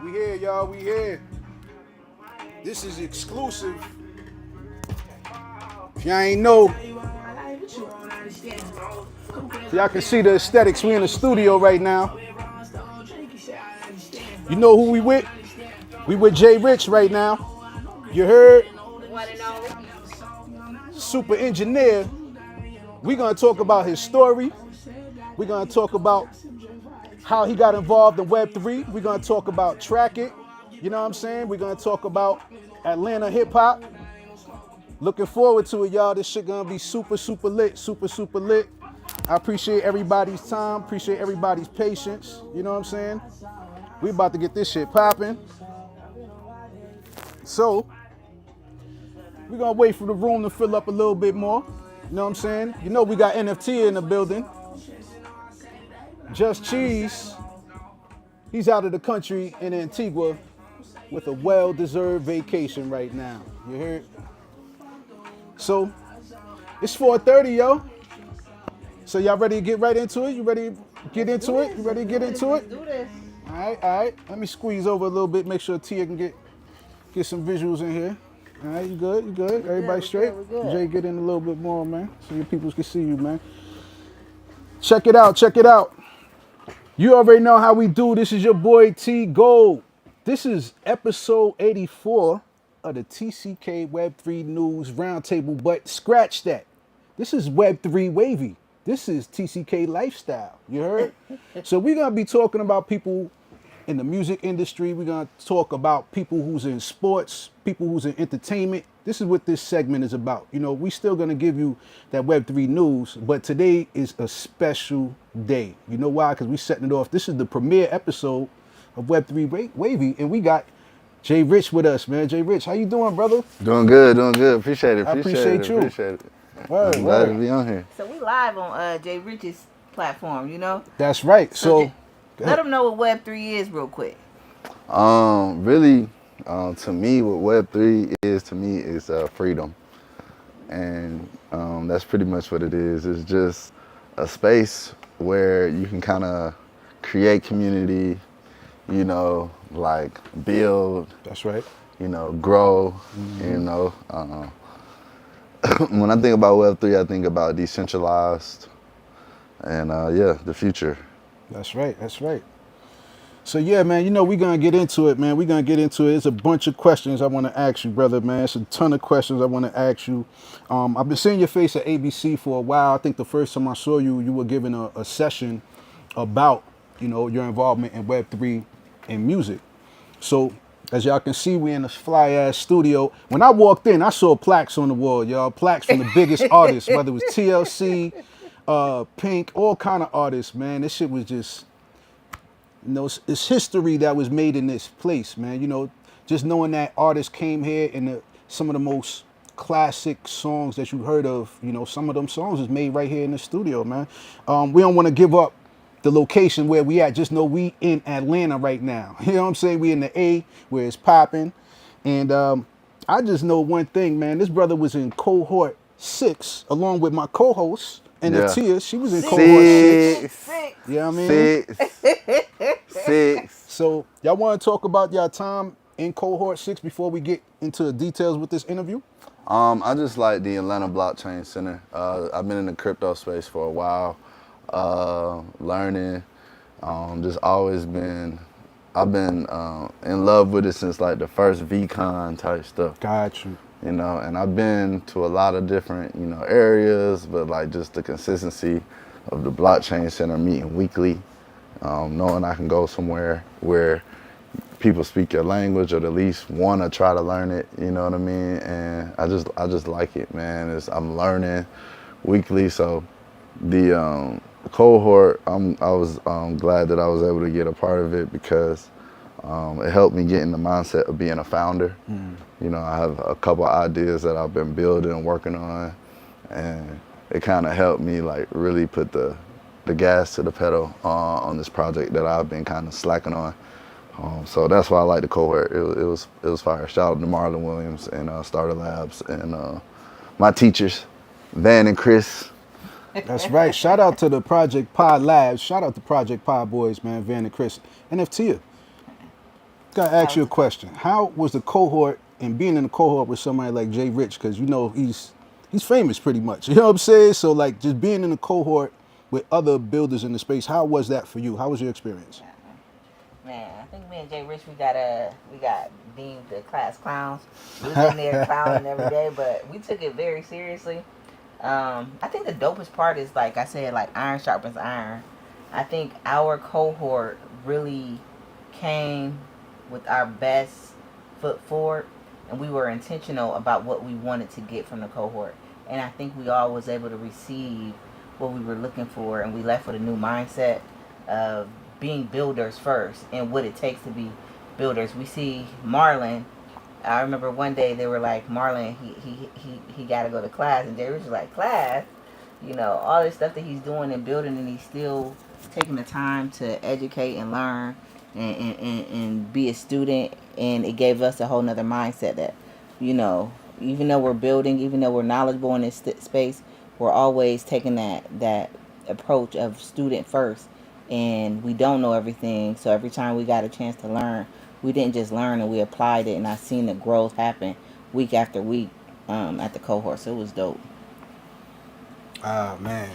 We here, y'all. We here. This is exclusive. If y'all ain't know, y'all can see the aesthetics. We in the studio right now. You know who we with? We with JRich right now. You heard? Super engineer. We're gonna talk about his story. We're gonna talk about how he got involved in Web3. We're gonna talk about Track It. You know what I'm saying? We're gonna talk about Atlanta hip hop. Looking forward to it, y'all. This shit gonna be super, super lit. Super, super lit. I appreciate everybody's time. Appreciate everybody's patience. You know what I'm saying? We about to get this shit popping. So, we're gonna wait for the room to fill up a little bit more. You know what I'm saying? You know we got NFT in the building. Just Cheese. He's out of the country in Antigua with a well-deserved vacation right now. You heard? So, it's 4:30, yo. So y'all ready to get right into it? You ready to get into it? You ready to get into it? Do this. All right, all right. Let me squeeze over a little bit, make sure Tia can get some visuals in here. All right, you good? You good? Everybody straight? We're good. Jay, get in a little bit more, man, so your peoples can see you, man. Check it out, check it out. You already know how we do. This is your boy T Gold. This is episode 84 of the TCK Web3 News Roundtable, but scratch that. This is Web3 Wavy. This is TCK Lifestyle. You heard? So we're going to be talking about people in the music industry. We're going to talk about people who's in sports, people who's in entertainment. This is what this segment is about. You know, we still going to give you that Web3 news, but today is a special day. You know why? Because we're setting it off. This is the premiere episode of Web3 Wavy, and we got JRich with us, man. JRich, how you doing, brother? Doing good, doing good. Appreciate it. I appreciate you. Appreciate it. Word, I'm glad to word. be on here. So we live on JRich's platform, you know? That's right. So let them know what Web3 is real quick. Really, to me, what Web3 is to me is freedom, and that's pretty much what it is. It's just a space where you can kind of create community, you know, like build. That's right. You know, grow. You know. When I think about Web3, I think about decentralized and, yeah, the future. That's right. That's right. So, yeah, man, you know, we're going to get into it, man. We're going to get into it. There's a bunch of questions I want to ask you, brother, man. It's a ton of questions I want to ask you. I've been seeing your face at ABC for a while. I think the first time I saw you, you were giving a session about, you know, your involvement in Web3 and music. So, as y'all can see, we in this fly-ass studio. When I walked in, I saw plaques on the wall, y'all. Plaques from the biggest artists, whether it was TLC, Pink, all kind of artists, man. This shit was just, you know, it's history that was made in this place, man. You know, just knowing that artists came here and some of the most classic songs that you heard of, you know, some of them songs is made right here in the studio, man. We don't want to give up the location where we at. Just know we in Atlanta right now. You know what I'm saying? We in the A where it's popping. And I just know one thing, man. This brother was in cohort 6 along with my co-host and Tia. She was in cohort 6. You know what I mean? 6. So y'all want to talk about your time in cohort 6 before we get into the details with this interview? I just like the Atlanta Blockchain Center. I've been in the crypto space for a while. Learning, just always been, I've been in love with it since like the first VCon type stuff. Got you. You know, and I've been to a lot of different, you know, areas, but like just the consistency of the Blockchain Center meeting weekly, knowing I can go somewhere where people speak your language or at least want to try to learn it, you know what I mean? And I just like it, man. I'm learning weekly, so the cohort, I was glad that I was able to get a part of it because it helped me get in the mindset of being a founder. You know, I have a couple ideas that I've been building and working on, and it kind of helped me like really put the the gas to the pedal on this project that I've been kind of slacking on. So that's why I like the cohort. It was fire. Shout out to Marlon Williams and Starter Labs and my teachers, Van and Chris. That's right. Shout out to the Project Pod Labs. Shout out to Project Pod boys, man, Van and Chris. NFT. Gotta ask you a question. How was the cohort and being in the cohort with somebody like JRich? Because you know he's famous pretty much. You know what I'm saying? So like just being in the cohort with other builders in the space, how was that for you? How was your experience? Man, I think me and JRich, we got deemed the class clowns. We was in there clowning every day, but we took it very seriously. I think the dopest part is, like I said, like iron sharpens iron. I think our cohort really came with our best foot forward, and we were intentional about what we wanted to get from the cohort. And I think we all was able to receive what we were looking for, and we left with a new mindset of being builders first and what it takes to be builders. We see Marlon. I remember one day they were like, Marlon, he got to go to class, and JRich was like, class, you know, all this stuff that he's doing and building, and he's still taking the time to educate and learn and be a student. And it gave us a whole nother mindset that, you know, even though we're building, even though we're knowledgeable in this space, we're always taking that approach of student first, and we don't know everything. So every time we got a chance to learn, we didn't just learn, and we applied it, and I seen the growth happen week after week at the cohort. So it was dope. Ah, man.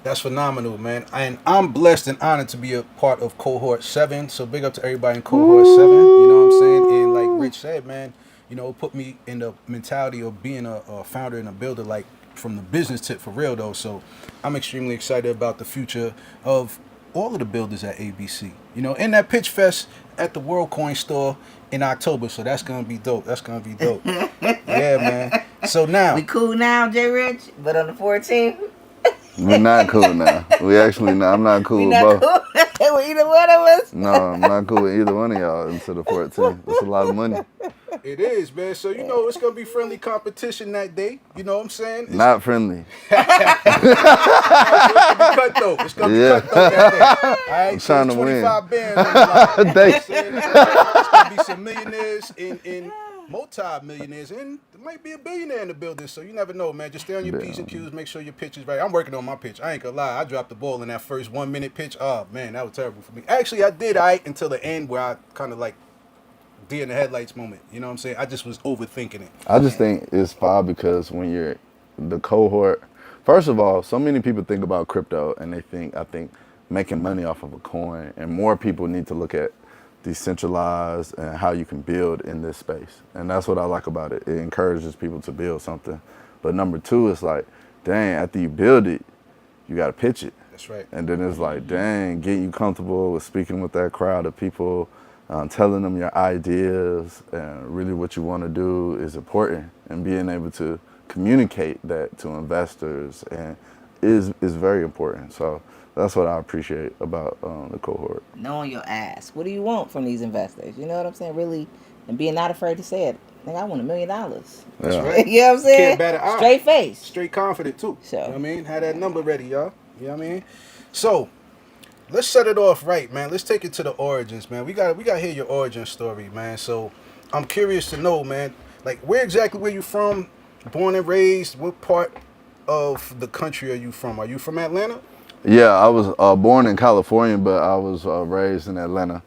That's phenomenal, man. And I'm blessed and honored to be a part of Cohort 7. So big up to everybody in Cohort 7. You know what I'm saying? And like Rich said, man, you know, it put me in the mentality of being a founder and a builder, like from the business tip for real, though. So I'm extremely excited about the future of all of the builders at ABC. You know, in that Pitch Fest at the World Coin store in October. So that's going to be dope. That's going to be dope. Yeah, man. So now. We cool now, JRich, but on the 14th. We're not cool now. We actually not. I'm not cool We with not both. cool with either one of us. No, I'm not cool with either one of y'all until the 14th. That's a lot of money. It is, man. So, you know, it's going to be friendly competition that day. You know what I'm saying? It's Not friendly. it's going to be cutthroat. It's going to be cutthroat that day. All right? I'm trying to 25 bands on the line. You know what I'm saying? It's going to be some millionaires and multi-millionaires, and there might be a billionaire in the building, so you never know, man. Just stay on your P's and Q's, make sure your pitch is right. I'm working on my pitch. I ain't gonna lie, I dropped the ball in that first 1 minute pitch. Oh, man, that was terrible for me. Actually, I did until the end where I kind of like deer in the headlights moment. You know what I'm saying? I just was overthinking it. I just think it's fine because when you're the cohort, first of all, so many people think about crypto and I think making money off of a coin, and more people need to look at decentralized and how you can build in this space. And that's what I like about it. It encourages people to build something. But number two, it's like, dang, after you build it, you got to pitch it. That's right. And then it's like, dang, getting you comfortable with speaking with that crowd of people, telling them your ideas and really what you want to do is important. And being able to communicate that to investors and is very important. So that's what I appreciate about the cohort. Knowing your ass. What do you want from these investors? You know what I'm saying? Really, and being not afraid to say it. Like, I want $1 million. That's Yeah. right. You know what I'm saying? Can't bat an eye. Straight face. Straight confident, too. So. You know what I mean? Have that number ready, y'all. You know what I mean? So, let's set it off right, man. Let's take it to the origins, man. We got to hear your origin story, man. So, I'm curious to know, man, like, where you from? Born and raised? What part of the country are you from? Are you from Atlanta? Yeah, I was born in California, but I was raised in Atlanta.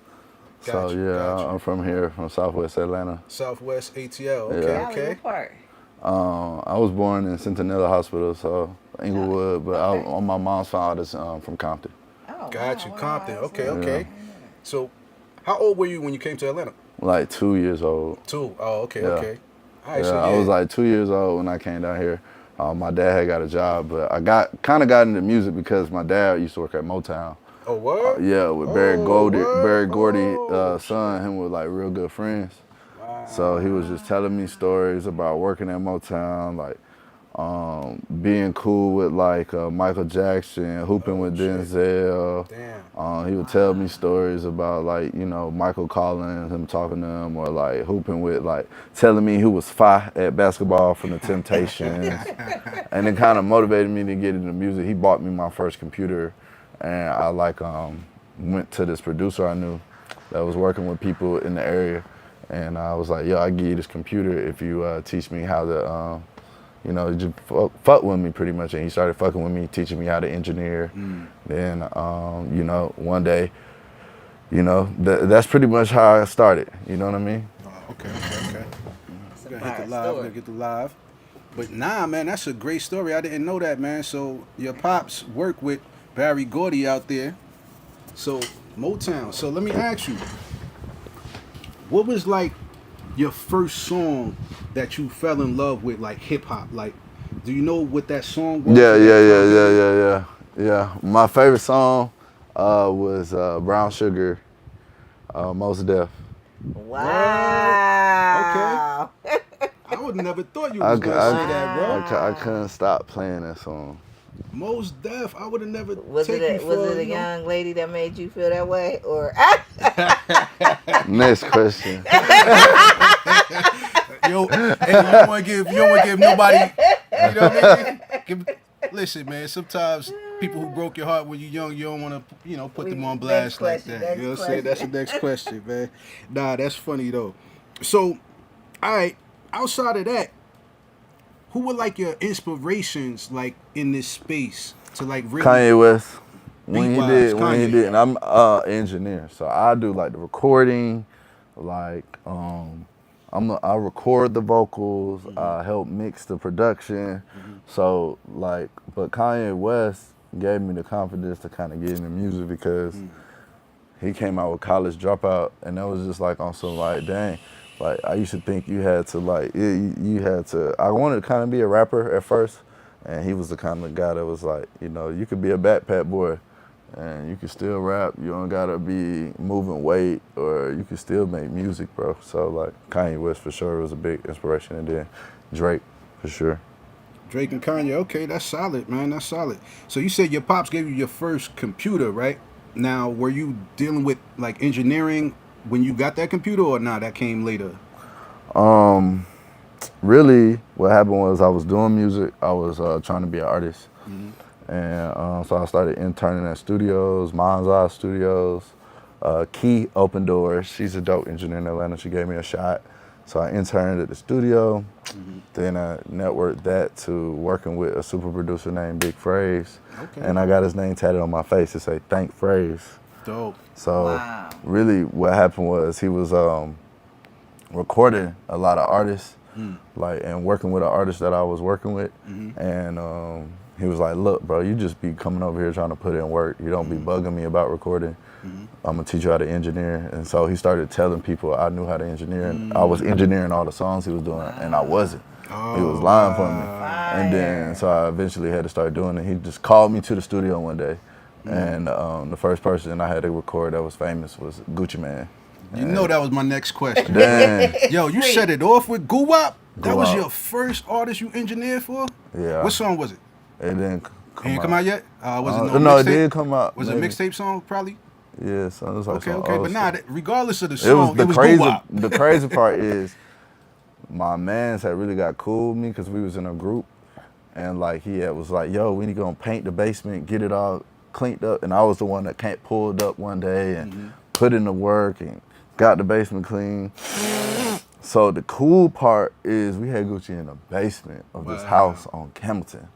So yeah, I'm from here, from Southwest Atlanta. Southwest ATL. Okay, Yeah. okay. What part? I was born in Centinela Hospital, so Inglewood, but on my mom's side is from Compton. Oh, Got you, wow, Compton. wow, Okay, that's okay. So, how old were you when you came to Atlanta? Like 2 years old. 2. Oh, okay, Yeah. okay. All right, Yeah, so I was like 2 years old when I came down here. My dad had got a job, but I got into music because my dad used to work at Motown. Oh, what? Yeah, with Barry Gordy, word? Barry Gordy, Oh, son. Him was like real good friends. Wow. So he was just telling me stories about working at Motown, like being cool with like Michael Jackson, hooping with shit. Denzel. Damn. He would tell me stories about like, you know, Michael calling him, talking to him, or like hooping with, like telling me who was fire at basketball from the Temptations. And it kind of motivated me to get into music. He bought me my first computer and I like went to this producer I knew that was working with people in the area, and I was like, yo, I give you this computer if you teach me how to, you know, just fuck with me pretty much. And he started fucking with me, teaching me how to engineer. Then, you know, one day, you know, that's pretty much how I started. You know what I mean? Oh, okay. It's a We're fire gonna hit the live. We're story. gonna get the live. But nah, man, that's a great story. I didn't know that, man. So your pops work with Barry Gordy out there. So Motown. So let me ask you, what was like your first song that you fell in love with, like hip hop? Like, do you know what that song was? Yeah. My favorite song was Brown Sugar, Mos Def. Wow. Okay. I would never thought you I, was gonna say that, I, bro. I couldn't stop playing that song. Most deaf. I would have never Was taken it for, was it a you know. young lady that made you feel that way, or Next question. Yo, hey, you don't want to give nobody, you know what I mean? Listen, man, sometimes people who broke your heart when you're young, you don't want to, you know, put them on blast like that. You know what I'm saying? That's the next question, man. Nah, that's funny, though. So, all right, outside of that, who were, like, your inspirations, like, in this space to, like, really... Kanye West. When he Beat-wise, did, and I'm engineer, so I do like the recording, like I record the vocals, I help mix the production, so like, but Kanye West gave me the confidence to kind of get into music because he came out with College Dropout, and that was just like on some like, dang, like I used to think you had to like, you had to, I wanted to kind of be a rapper at first, and he was the kind of guy that was like, you know, you could be a backpack boy, and you can still rap. You don't gotta be moving weight, or you can still make music, bro. So like Kanye West for sure was a big inspiration, and then Drake for sure. Drake and Kanye, okay, that's solid, man. That's solid. So you said your pops gave you your first computer, right? Now, were you dealing with like engineering when you got that computer, or nah, that came later? Really, what happened was I was doing music. I was trying to be an artist. And so I started interning at studios, Mind's Eye Studios. Key opened doors. She's a dope engineer in Atlanta. She gave me a shot. So I interned at the studio. Then I networked that to working with a super producer named Big Phrase. Okay. And I got his name tatted on my face to say, "Thank Phrase." Dope. So really what happened was he was recording a lot of artists, like, and working with an artist that I was working with. And he was like, "Look, bro, you just be coming over here trying to put in work. You don't be bugging me about recording. I'm gonna teach you how to engineer." And so he started telling people I knew how to engineer, and I was engineering all the songs he was doing, and I wasn't. He was lying for me. And then so I eventually had to start doing it. He just called me to the studio one day, and the first person I had to record that was famous was Gucci Mane. You know that was my next question. Damn. Yo, you set it off with Guwap? That was Guwap. your first artist you engineered for? Yeah. What song was it? It didn't Come out yet? Was it no, mixtape? it did come out. Was it a mixtape song, probably? Yeah, so it was like Okay, some okay. old But nah, stuff. regardless of the It song, was the it was crazy. Guwap. The crazy part is, my mans had really got cool with me because we was in a group, and like he was like, "Yo, we need to go and paint the basement, get it all cleaned up." And I was the one that pulled up one day and put in the work and got the basement clean. So the cool part is we had Gucci in the basement of this house on Campbellton.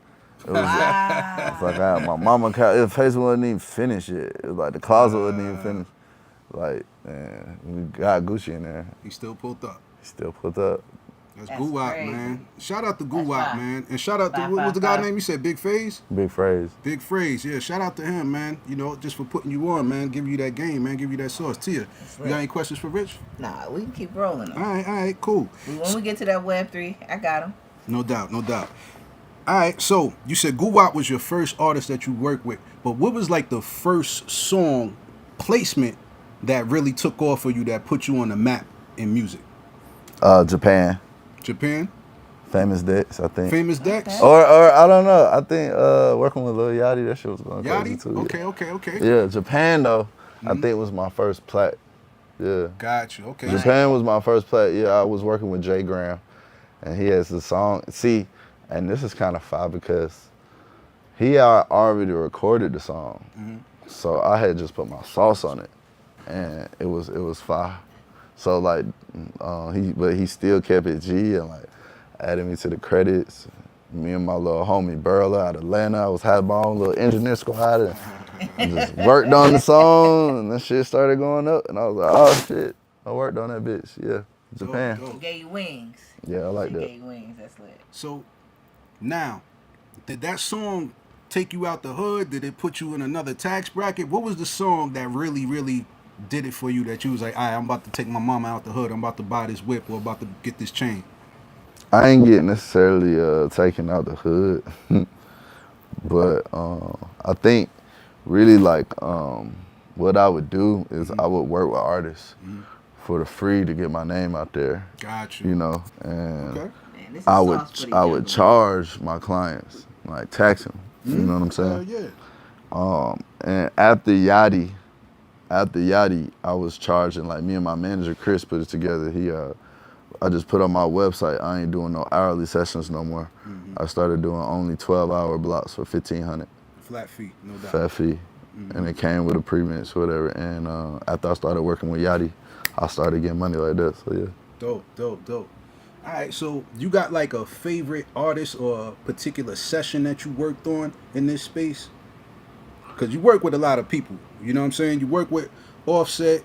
It was, it's like my mama, the place wasn't even finished yet. It was like the closet wasn't even finished. Like, man, we got Gucci in there. He still pulled up. He still put up. That's That's Guwap, crazy. man. Shout out to Guwap, fine. man. And shout out to, Fine, what was the guy fine. name you said? Big Phase? Big Phrase. Big Phrase, yeah. Shout out to him, man. You know, just for putting you on, man. Give you that game, man. Give you that sauce. Tia, you got any questions for Rich? Nah, we can keep rolling. All right, cool. When we get to that Web3, I got him. No doubt. All right, so you said Guwap was your first artist that you worked with, but what was like the first song placement that really took off for you, that put you on the map in music? Japan. Japan? Famous Dex, I think. Famous Dex? Or I don't know. I think working with Lil Yachty, that shit was going crazy too. Okay. Yeah, Japan though, I think was my first plat. Yeah. Got you, okay. Japan was my first plat. Yeah, I was working with Jay Graham, and he has the song. See, and this is kind of fire because he already recorded the song, So I had just put my sauce on it, and it was fire. So like, he still kept it G and like added me to the credits. Me and my little homie Burla out of Atlanta, I was had my own little engineer squad and just worked on the song, and that shit started going up, and I was like, oh shit, I worked on that bitch. Yeah, Japan. Dope. Gave you wings. Yeah, I like She that. gave you wings. That's lit. So now, did that song take you out the hood? Did it put you in another tax bracket? What was the song that really, really did it for you that you was like, all right, I'm about to take my mama out the hood. I'm about to buy this whip or about to get this chain? I ain't get necessarily taken out the hood, but I think really like what I would do is I would work with artists for the free to get my name out there. Gotcha. You know, and Okay. Man, this is I would sauce for the I young would ones. charge my clients, like tax them. You know what I'm saying? Yeah. And after Yachty, I was charging, like me and my manager Chris put it together. I just put on my website, I ain't doing no hourly sessions no more. I started doing only 12-hour blocks for $1,500. Flat fee, no doubt. Flat fee. And it came with a pre-mix, whatever. And after I started working with Yachty, I started getting money like that, so yeah. Dope. All right, so you got like a favorite artist or a particular session that you worked on in this space? Because you work with a lot of people, you know what I'm saying? You work with Offset,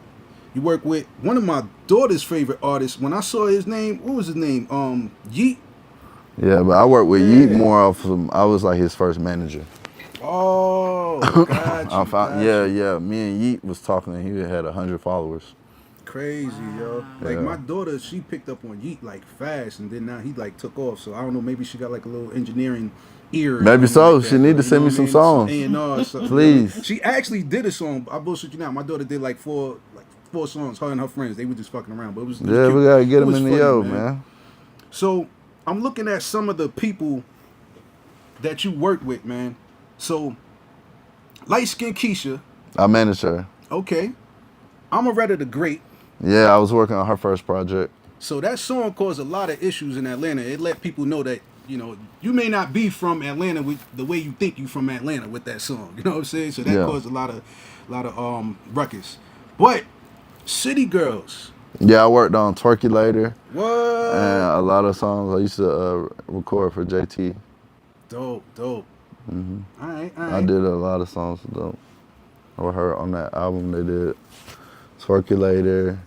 you work with one of my daughter's favorite artists. When I saw his name, what was his name? Yeet? Yeah, but I worked with Yeet more off of, I was like his first manager. Oh, got you. Yeah. Me and Yeet was talking, and he had 100 followers. Crazy, yo. Like Yeah. my daughter, she picked up on Yeet like fast, and then now he like took off. So I don't know, maybe she got like a little engineering ear. or Maybe something so. like She that, need but to you send know me what some I mean? songs. A&R or something, Please. She actually did a song. I bullshit you now. My daughter did like four songs. Her and her friends, they were just fucking around, but it was Yeah, cute. we gotta get It him was in the funny, yo, man. So I'm looking at some of the people that you work with, man. So light skin Keisha, I managed her. okay. I'm a Redder the Great. Yeah, I was working on her first project. So that song caused a lot of issues in Atlanta. It let people know that, you know, you may not be from Atlanta with the way you think you from Atlanta with that song. You know what I'm saying? So that Yeah. caused a lot of ruckus. But City Girls, Yeah, I worked on Twerky Later what? and a lot of songs I used to record for JT. Dope. All right. I did a lot of songs with her on that album. They did Twerky Later,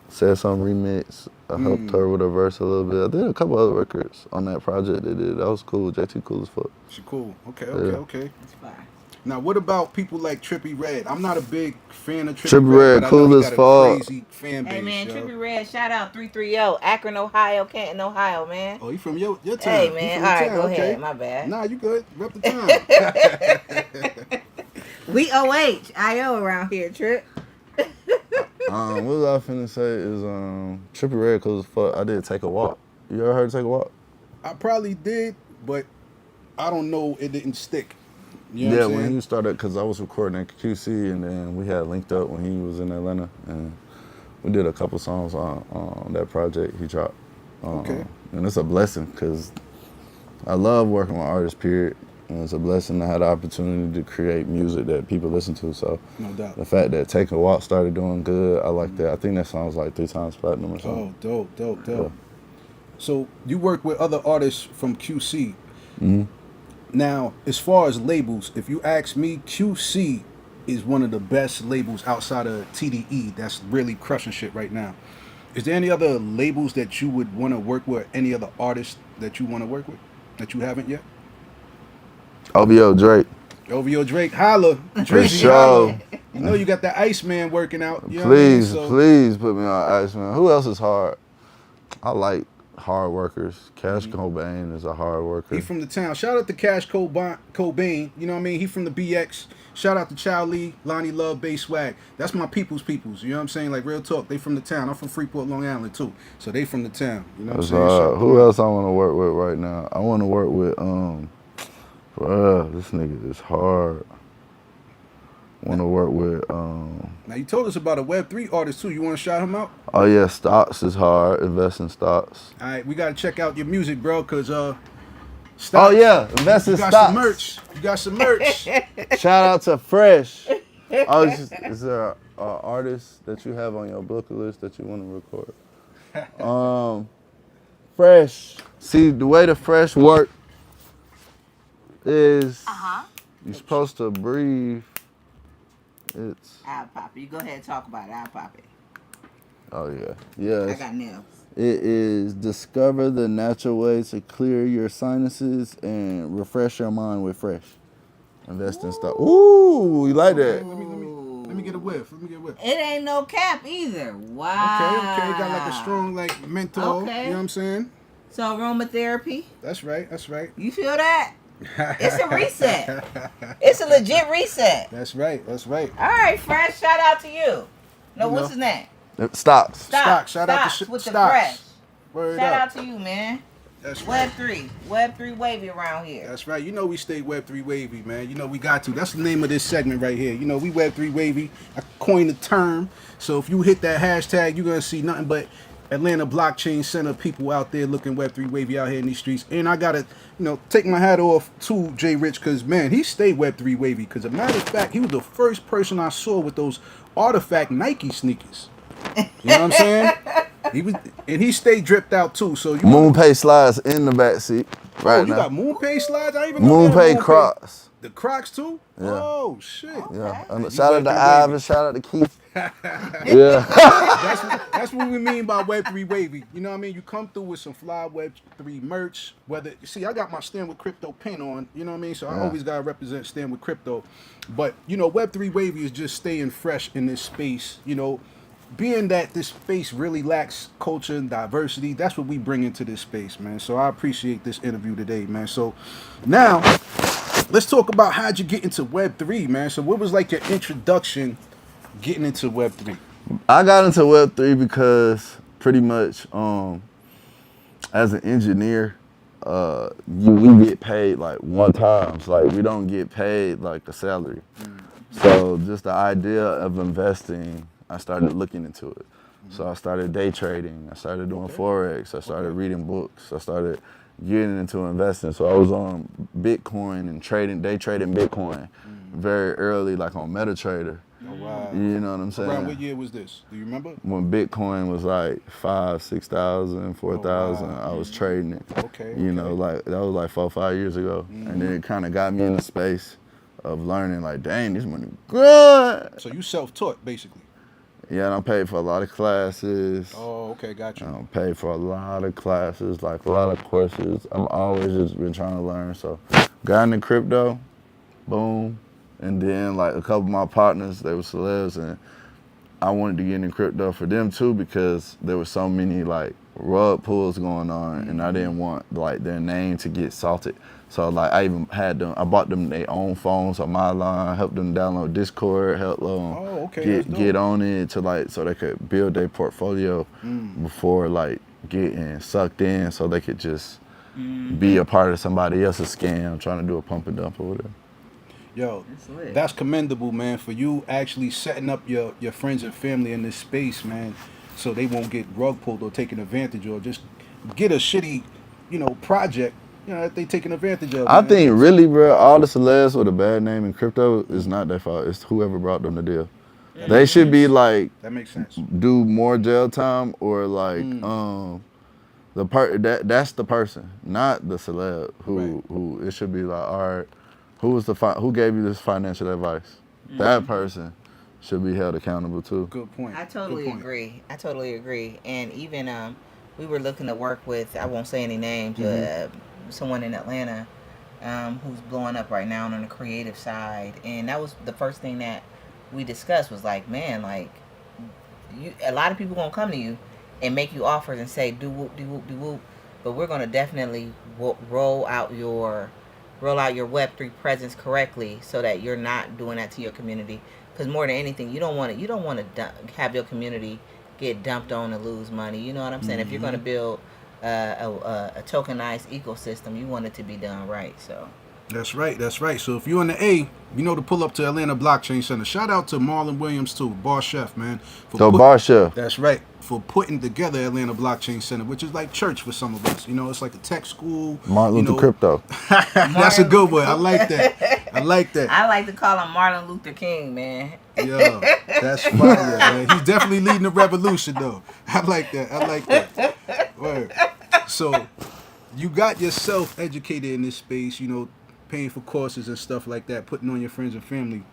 Said Some Remix. I helped her with a verse a little bit. I did a couple other records on that project they did. That was cool. JT cool as fuck. She cool. Okay. That's fire. Now, what about people like Trippie Redd? I'm not a big fan of Trippie Trippie Redd, Redd, but I know cool he as got a fuck. crazy fan base. Hey man, yo. Trippie Redd, shout out 330, Akron, Ohio, Canton, Ohio, man. Oh, he from your town. Hey He man, from all your right, town, go okay. ahead. My bad. Nah, you good. Rep the town. We IO around here, Trip. What was I finna say is Trippie Redd cool as fuck. I did Take a Walk. You ever heard Take a Walk? I probably did, but I don't know. It didn't stick. You know Yeah, what I'm when saying? he started, because I was recording at QC, and then we had linked up when he was in Atlanta, and we did a couple songs on that project he dropped. Okay. And it's a blessing, because I love working with artists, period. And it's a blessing to have the opportunity to create music that people listen to. So No doubt. the fact that Take a Walk started doing good, I like that. I think that song's like 3 times platinum or something. Oh, dope. So you work with other artists from QC. Now, as far as labels, if you ask me, QC is one of the best labels outside of TDE that's really crushing shit right now. Is there any other labels that you would want to work with? Any other artists that you want to work with that you haven't yet? OVO Drake. OVO Drake, holla. For Drizzy, sure. holla. You know you got that Iceman working out. You know what I mean? Please, So- please put me on Ice, man. Who else is hard? I like hard workers. Cash Cobain is a hard worker. He from the town. Shout out to Cash Cobain. You know what I mean? He from the BX. Shout out to Chow Lee, Lonnie Love, Bay Swag. That's my people's. You know what I'm saying? Like real talk. They from the town. I'm from Freeport, Long Island too. So they from the town. You know what I'm That's saying? hard. Shout Who out. else I want to work with right now? I want to work with bruh, this nigga is hard. Want to work with Now you told us about a Web3 artist too. You want to shout him out? oh yeah, stocks is hard. Invest in stocks. All right, we gotta check out your music, bro, cause Stocks. Oh yeah, invest in You got stocks. some merch. You got some merch. Shout out to Fresh. Oh, is there an artist that you have on your bucket list that you want to record? Fresh. See, the way the Fresh work is you're supposed to breathe. It's I'll pop it. You go ahead and talk about it. I'll pop it. oh yeah, yeah. I got nails. It is discover the natural way to clear your sinuses and refresh your mind with Fresh. Invest in stock. Ooh, you like Okay, that? let me get a whiff. Let me get a whiff. It ain't no cap either. Wow. Okay. Got like a strong like menthol. Okay. You know what I'm saying? So aromatherapy. That's right. You feel that? It's a reset. It's a legit reset. That's right. All right, Fresh. Shout out to you. No, what's his name? Stocks. Stocks. Shout out to with the Stocks. Fresh. Word Shout up. out to you, man. That's right. Web3 Wavy around here. That's right. You know we stay Web3 Wavy, man. You know we got to. That's the name of this segment right here. You know we Web3 Wavy. I coined the term. So if you hit that hashtag, you're going to see nothing but Atlanta Blockchain Center people out there looking Web3 Wavy out here in these streets. And I got to, take my hat off to JRich because, man, he stayed Web3 Wavy. Because, as a matter of fact, he was the first person I saw with those artifact Nike sneakers. You know what I'm saying? He stayed dripped out too. So MoonPay slides in the back seat right you now. got MoonPay slides? I didn't even know MoonPay Crocs. The Crocs too? Yeah. Oh shit. Yeah. You Shout out to Web3 Ivan. Wavy. Shout out to Keith. Yeah. That's what we mean by Web3 Wavy. You know what I mean? You come through with some fly Web3 merch. Whether you see, I got my Stand with Crypto pin on. You know what I mean? So I always gotta represent Stand with Crypto. But Web3 Wavy is just staying fresh in this space. Being that this space really lacks culture and diversity, that's what we bring into this space, man. So I appreciate this interview today, man. So now let's talk about how'd you get into Web3, man. So what was like your introduction getting into Web3? I got into Web3 because pretty much as an engineer, we get paid like one time. Like we don't get paid like a salary. So just the idea of investing, I started looking into it. So I started day trading. I started doing Forex. I started reading books. I started getting into investing. So I was on Bitcoin and day trading Bitcoin very early, like on MetaTrader. Oh, wow. You know what I'm saying? Around what year was this? Do you remember? When Bitcoin was like 5,000, 6,000, 4,000, wow. I was trading it. Okay. Like that was like 4-5 years ago. And then it kind of got me in the space of learning like, dang, this money good. So you self-taught, basically. Yeah, and I paid for a lot of classes. Oh, okay, got you. I paid for a lot of classes, like a lot of courses. I'm always just been trying to learn. So got into crypto, boom. And then like a couple of my partners, they were celebs, and I wanted to get into crypto for them too because there were so many like rug pulls going on, and I didn't want like their name to get salted. So like I even I bought them their own phones on my line, helped them download Discord, helped them get on it to like so they could build their portfolio before like getting sucked in, so they could just be a part of somebody else's scam trying to do a pump and dump or whatever. Yo, that's commendable, man, for you actually setting up your friends and family in this space, man, so they won't get rug pulled or taken advantage or just get a shitty, project, that they taking advantage of. I man. think really, bro, all the celebs with a bad name in crypto is not their fault. It's whoever brought them the deal. They should be like, that makes sense. Do more jail time or like that's the person, not the celeb who it should be like, all right, who gave you this financial advice? That person should be held accountable too. Good point. I totally agree. And even we were looking to work with, I won't say any names, someone in Atlanta who's blowing up right now on the creative side. And that was the first thing that we discussed was like, man, like a lot of people gonna come to you and make you offers and say do whoop, do whoop, do whoop, but we're gonna definitely roll out your Web3 presence correctly so that you're not doing that to your community. Because more than anything, you don't want to have your community get dumped on and lose money. You know what I'm saying? If you're going to build a tokenized ecosystem, you want it to be done right. So That's right. That's right. So if you're in the A, you know to pull up to Atlanta Blockchain Center. Shout out to Marlon Williams too, bar chef, man. So bar chef. That's right. For putting together Atlanta Blockchain Center, which is like church for some of us. You know, it's like a tech school. Martin you Luther know. Crypto. That's a good one. I like that. I like that. I like to call him Martin Luther King, man. Yo, that's fire, man. He's definitely leading the revolution, though. I like that. I like that. Word. So, you got yourself educated in this space, you know, paying for courses and stuff like that, putting on your friends and family.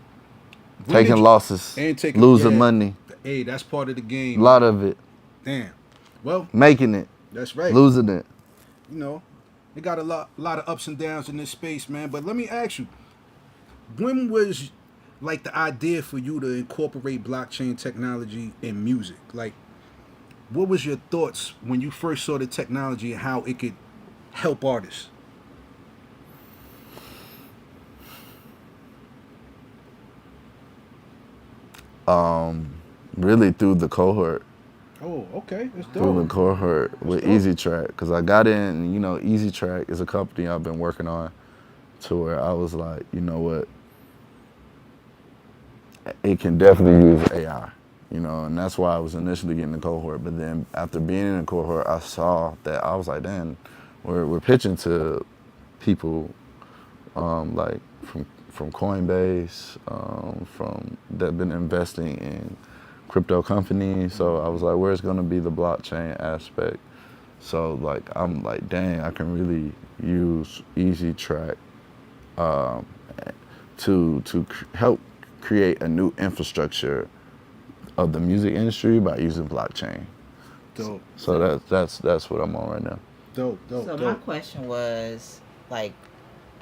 Taking losses. And losing money. Hey, that's part of the game. A lot of it. Damn. Well, making it. That's right. Losing it. You know, they got a lot of ups and downs in this space, man. But let me ask you, when was like the idea for you to incorporate blockchain technology in music? Like, what was your thoughts when you first saw the technology and how it could help artists? Really through the cohort. Oh, okay. That's dope. Through the cohort with Easy Track. Because I got in, you know, Easy Track is a company I've been working on to where I was like, you know what? It can definitely use AI, you know, and that's why I was initially getting the cohort. But then after being in the cohort, I saw that I was like, damn, we're pitching to people like from Coinbase, from that been investing in crypto companies. So I was like, where's gonna be the blockchain aspect? So like I'm like, dang, I can really use Easy Track to help create a new infrastructure of the music industry by using blockchain. Dope. So that's what I'm on right now. Dope. So my question was, like,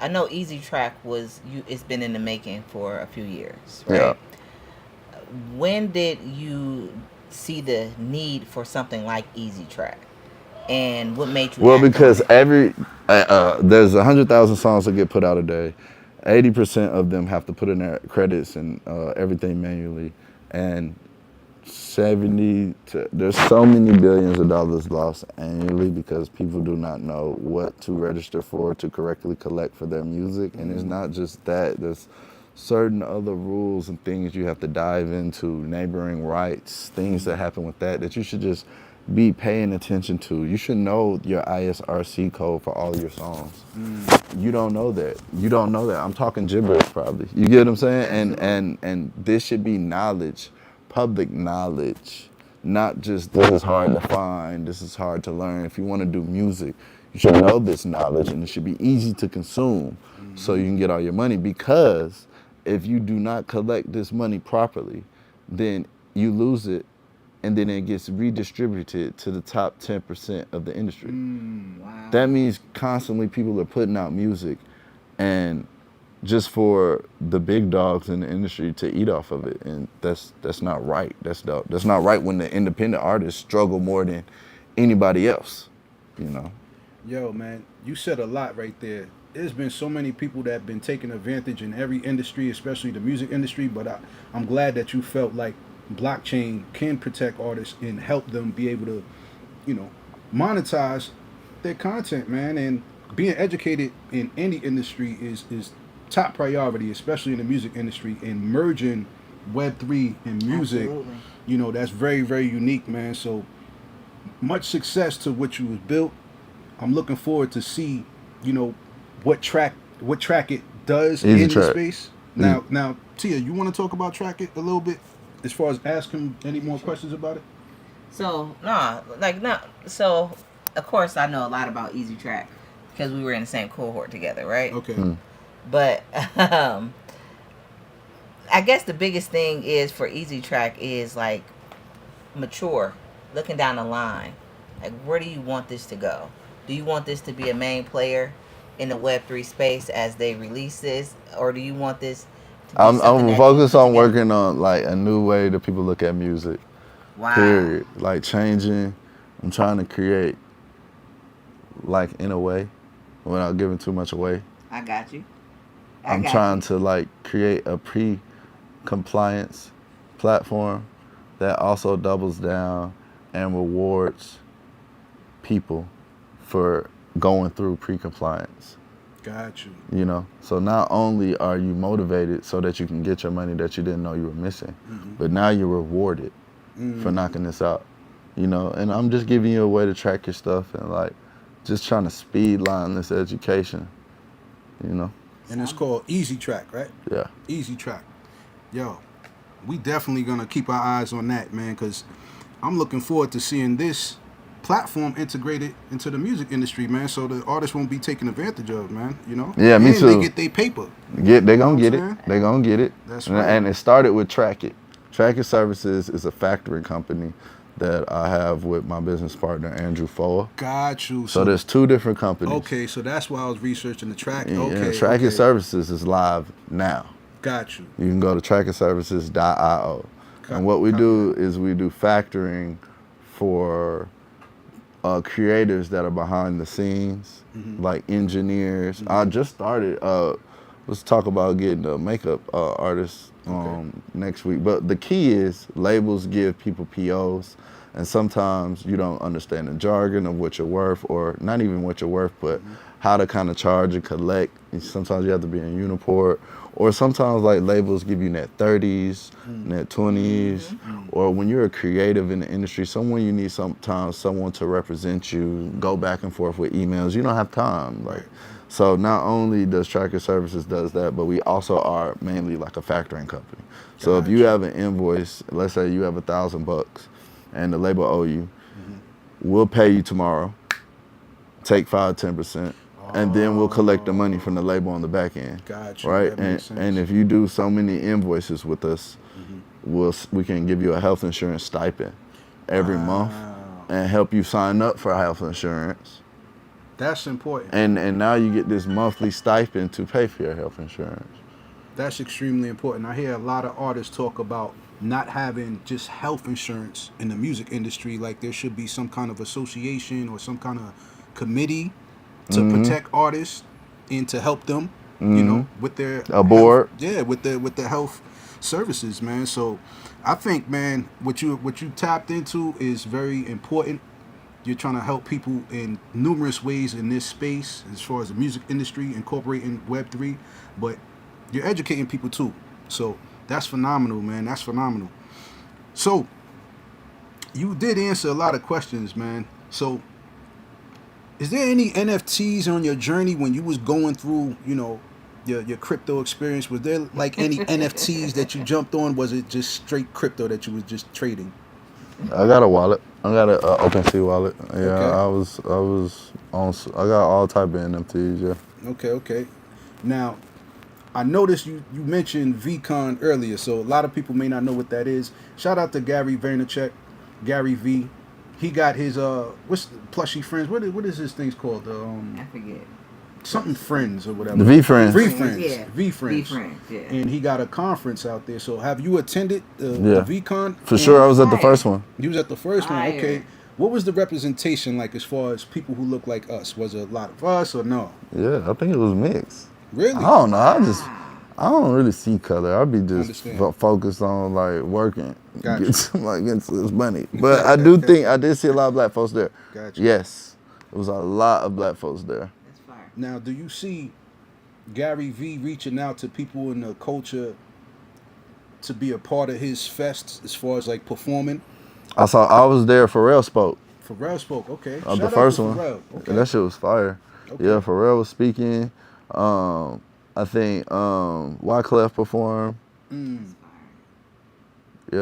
I know Easy Track it's been in the making for a few years, right? Yeah. When did you see the need for something like Easy Track? And what made you? Well, because there's 100,000 songs that get put out a day. 80% of them have to put in their credits and everything manually, and there's so many billions of dollars lost annually because people do not know what to register for to correctly collect for their music. And it's not just that, there's certain other rules and things you have to dive into, neighboring rights, things that happen with that you should just be paying attention to. You should know your ISRC code for all your songs. You don't know that. I'm talking gibberish probably. You get what I'm saying? And this should be knowledge, public knowledge, not just this is hard to find, this is hard to learn. If you want to do music, you should know this knowledge, and it should be easy to consume so you can get all your money. Because if you do not collect this money properly, then you lose it, and then it gets redistributed to the top 10% of the industry. Wow. That means constantly people are putting out music, and just for the big dogs in the industry to eat off of it, and that's not right. That's not right when the independent artists struggle more than anybody else, you know. Yo, man, you said a lot right there. There's been so many people that have been taking advantage in every industry, especially the music industry, but I'm glad that you felt like blockchain can protect artists and help them be able to, you know, monetize their content, man. And being educated in any industry is top priority, especially in the music industry. And merging Web3 and music, Absolutely. you know, that's very, very unique, man. So much success to what you was built. I'm looking forward to see, you know, what track it does Easy in Track. the space. Now, Tia, you want to talk about Track It a little bit, as far as asking any more questions about it? So so of course I know a lot about Easy Track because we were in the same cohort together, right? Okay. But I guess the biggest thing is for Easy Track is like mature, looking down the line. Like, where do you want this to go? Do you want this to be a main player in the Web3 space as they release this, or do you want this to be I'm something that focused you put on together? working on like a new way that people look at music. Wow. Period. Like changing. I'm trying to create, like, in a way, without giving too much away. I got you. I'm trying to like create a pre-compliance platform that also doubles down and rewards people for going through pre-compliance. Got you. You know, so not only are you motivated so that you can get your money that you didn't know you were missing, but now you're rewarded for knocking this out. You know, and I'm just giving you a way to track your stuff and like just trying to speed line this education. You know. And it's called Easy Track, right? Yeah. Easy Track. Yo, we definitely gonna keep our eyes on that, man, because I'm looking forward to seeing this platform integrated into the music industry, man, so the artists won't be taken advantage of, man, you know? Yeah, me and too. they get their paper. They gonna You know what get I'm it. saying? They gonna get it. That's right. And it started with Track It. Track It Services is a factoring company that I have with my business partner Andrew Foa. Got you. So there's two different companies. Okay, so that's why I was researching the track. Yeah, Okay. Track It okay. Services is live now. Got you. You can go to trackitservices.io. And what we do is we do factoring for creators that are behind the scenes, like engineers. I just started. Let's talk about getting a makeup artist next week. But the key is labels give people POs, and sometimes you don't understand the jargon of what you're worth, or not even what you're worth, but how to kind of charge and collect. And sometimes you have to be in Uniport, or sometimes like labels give you net 30s, net 20s, or when you're a creative in the industry, someone you need sometimes someone to represent you, go back and forth with emails. You don't have time, like. So not only does Tracker Services does that, but we also are mainly like a factoring company. So if you have an invoice, let's say you have $1,000 and the label owe you, we'll pay you tomorrow, take 5-10%, and then we'll collect the money from the label on the back end. Got you. Right? That makes sense. And if you do so many invoices with us, we can give you a health insurance stipend every month and help you sign up for health insurance. That's important. And now you get this monthly stipend to pay for your health insurance. That's extremely important. I hear a lot of artists talk about not having just health insurance in the music industry. Like there should be some kind of association or some kind of committee to protect artists and to help them, you know, with their board. with the health services, man. So I think, man, what you tapped into is very important. You're trying to help people in numerous ways in this space as far as the music industry, incorporating Web3, but you're educating people too. So that's phenomenal, man. That's phenomenal. So you did answer a lot of questions, man. So is there any NFTs on your journey when you was going through, you know, your crypto experience? Was there like any NFTs that you jumped on? Was it just straight crypto that you was just trading? I got a wallet. I got an OpenSea wallet. Yeah, Okay. I was on. I got all type of NFTs. Yeah. Okay. Now, I noticed you mentioned VCon earlier, so a lot of people may not know what that is. Shout out to Gary Vaynerchuk, Gary V. He got his what's the plushy friends? What is this thing's called? I forget. Something friends or whatever. The V Friends. V Friends. Yeah. V Friends. V Friends, yeah. And he got a conference out there. So have you attended the VCon? For sure, I was at the first one. You was at the first one, Fire. okay. What was the representation like as far as people who look like us? Was it a lot of us or no? Yeah, I think it was mixed. Really? I don't know. I don't really see color. I'll be just Understand. focused on like working, Gotcha. get to this money. But I do think I did see a lot of black folks there. Gotcha. Yes, it was a lot of black folks there. That's fire. Now, do you see Gary V reaching out to people in the culture to be a part of his fest as far as like performing? I was there. Pharrell spoke. Pharrell spoke, okay. Of Shout the out first to one. Pharrell. Okay. That shit was fire. Okay. Yeah, Pharrell was speaking. I think Wyclef performed. Yeah,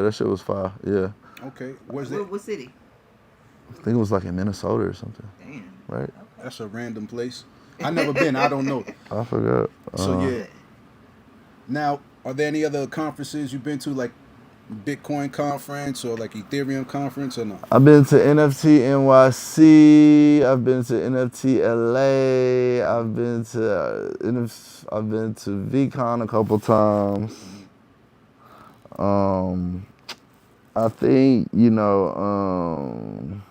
that shit was fire. Yeah. Okay. Where's that? What city? I think it was like in Minnesota or something. Damn. Right? That's a random place. I never been. I don't know. I forgot. So yeah. Now, are there any other conferences you've been to, like Bitcoin conference or like Ethereum conference, or no? I've been to NFT NYC. I've been to NFT LA. I've been to VCon a couple times. I think, you know,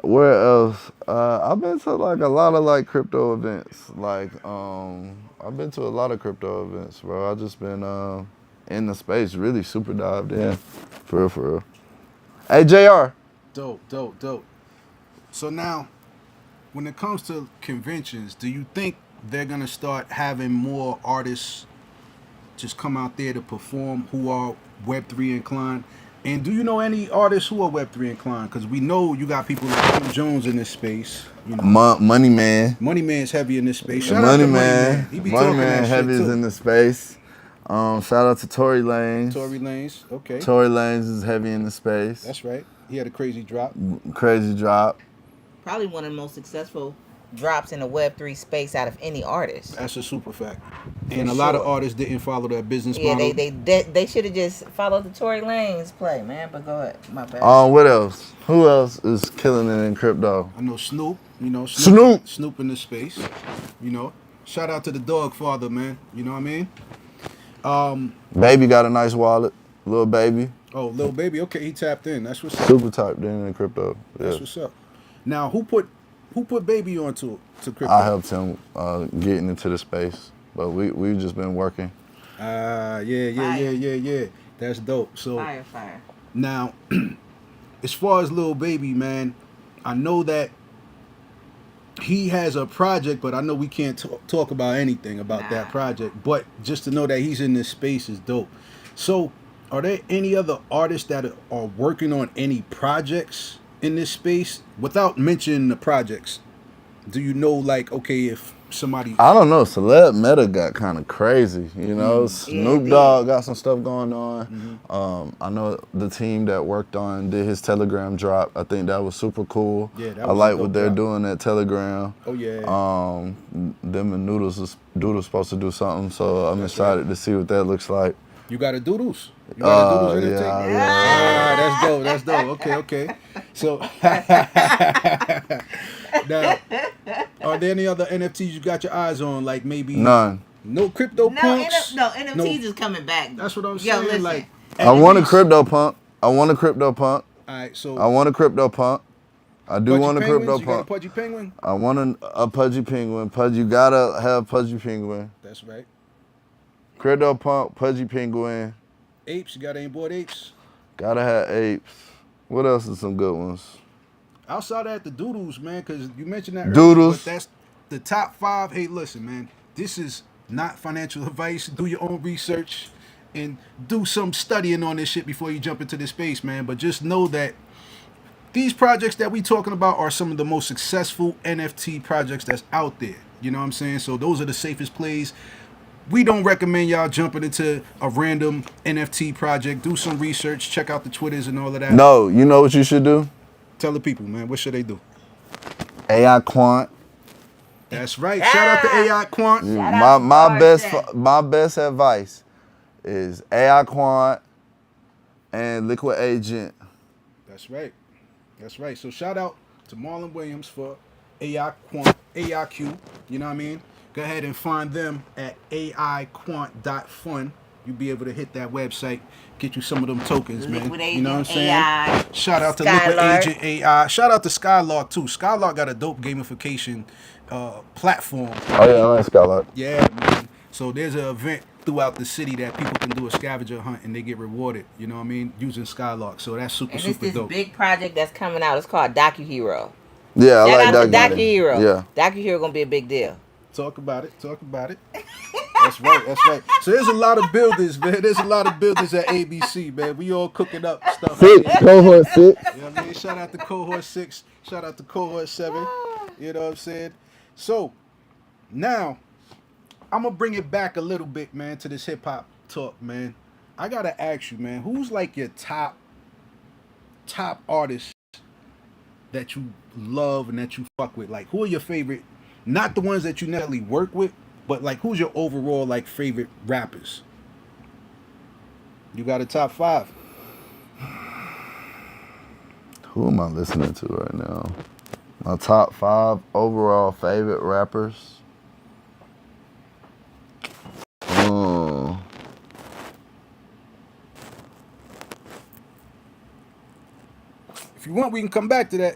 where else? I've been to like a lot of like crypto events. Like I've been to a lot of crypto events, bro. I just been in the space, really super dived in. For real. Hey, JR. Dope. So now, when it comes to conventions, do you think they're gonna start having more artists just come out there to perform who are Web3 inclined? And do you know any artists who are Web3 inclined? Because we know you got people like Tim Jones in this space. You know, Money Man. Money Man's heavy in this space. Shout out Money to Money Man. Man. He be Money talking Man that heavy shit is too. in the space. Shout out to Tory Lanez. Tory Lanez, okay. Tory Lanez is heavy in the space. That's right. He had a crazy drop. Crazy drop. Probably one of the most successful drops in the Web3 space out of any artist. That's a super fact. And a lot of artists didn't follow that business Yeah, model. they should have just followed the Tory Lanez play, man. But go ahead, my bad. What else? Who else is killing it in crypto? I know Snoop, you know, Snoop. Snoop in the space, you know. Shout out to the dog father, man. You know what I mean? Baby got a nice wallet. Lil Baby. Oh, Lil Baby, okay, he tapped in. That's what's up. Super typed in crypto. Yeah. That's what's up. Now, who put Baby onto crypto? I helped him getting into the space, but we've just been working. Yeah. That's dope. So Fire. now, as far as Lil Baby, man, I know that he has a project, but I know we can't talk about anything about that project. But just to know that he's in this space is dope. So, are there any other artists that are working on any projects in this space without mentioning the projects? Do you know, like, okay, if somebody... I don't know. Celeb Meta got kind of crazy. You know, Snoop Dogg got some stuff going on. I know the team that worked on did his Telegram drop. I think that was super cool. Yeah, that was I like a dope what they're drop. doing at Telegram. Oh, yeah. Them and Doodle's supposed to do something, so I'm excited to see what that looks like. You got a Doodles? You got a Doodles NFT? Yeah. That's dope. Okay. So, now, are there any other NFTs you got your eyes on? Like maybe... None. No crypto punks? NFTs is coming back. That's what I'm Yo, saying. listen. Like, I want a NFTs. crypto punk. All Right, so... I want a crypto punk. I do Pudgy want a penguins? crypto You got a punk. Pudgy Penguin? I want a Pudgy Penguin. You gotta have Pudgy Penguin. That's right. Crypto punk, Pudgy Penguin. Apes, you got any board apes? Gotta have apes. What else is some good ones? Outside of that, the Doodles, man, because you mentioned that earlier, Doodles. but that's the top 5. Hey, listen, man, this is not financial advice. Do your own research and do some studying on this shit before you jump into this space, man. But just know that these projects that we talking about are some of the most successful NFT projects that's out there. You know what I'm saying? So those are the safest plays. We don't recommend y'all jumping into a random NFT project. Do some research. Check out the Twitters and all of that. No, you know what you should do? Tell the people, man. What should they do? AI Quant. That's right. Shout out to AI Quant. My best advice is AI Quant and Liquid Agent. That's right. So shout out to Marlon Williams for AI Quant, AIQ. You know what I mean? Go ahead and find them at aiquant.fun. You'll be able to hit that website, get you some of them tokens, man. Liquid Agent, you know what I'm saying? AI, Shout out to Skylark. Liquid Agent AI. Shout out to Skylark too. Skylark got a dope gamification platform. Oh yeah, I like Skylark. Yeah, man. So there's an event throughout the city that people can do a scavenger hunt and they get rewarded. You know what I mean? Using Skylark. So that's super And it's this dope. big project that's coming out. It's called DocuHero. Yeah, I Shout like out to that. DocuHero. Yeah. DocuHero gonna be a big deal. Talk about it. That's right. So there's a lot of builders, man. There's a lot of builders at ABC, man. We all cooking up stuff. Cohort 6. You know what I mean? Shout out to Cohort 6. Shout out to Cohort 7. You know what I'm saying? So, now, I'm going to bring it back a little bit, man, to this hip-hop talk, man. I got to ask you, man, who's like your top artists that you love and that you fuck with? Like, who are your favorite, not the ones that you necessarily work with, but like, who's your overall, like, favorite rappers? You got a top 5. Who am I listening to right now? My top 5 overall favorite rappers. If you want, we can come back to that.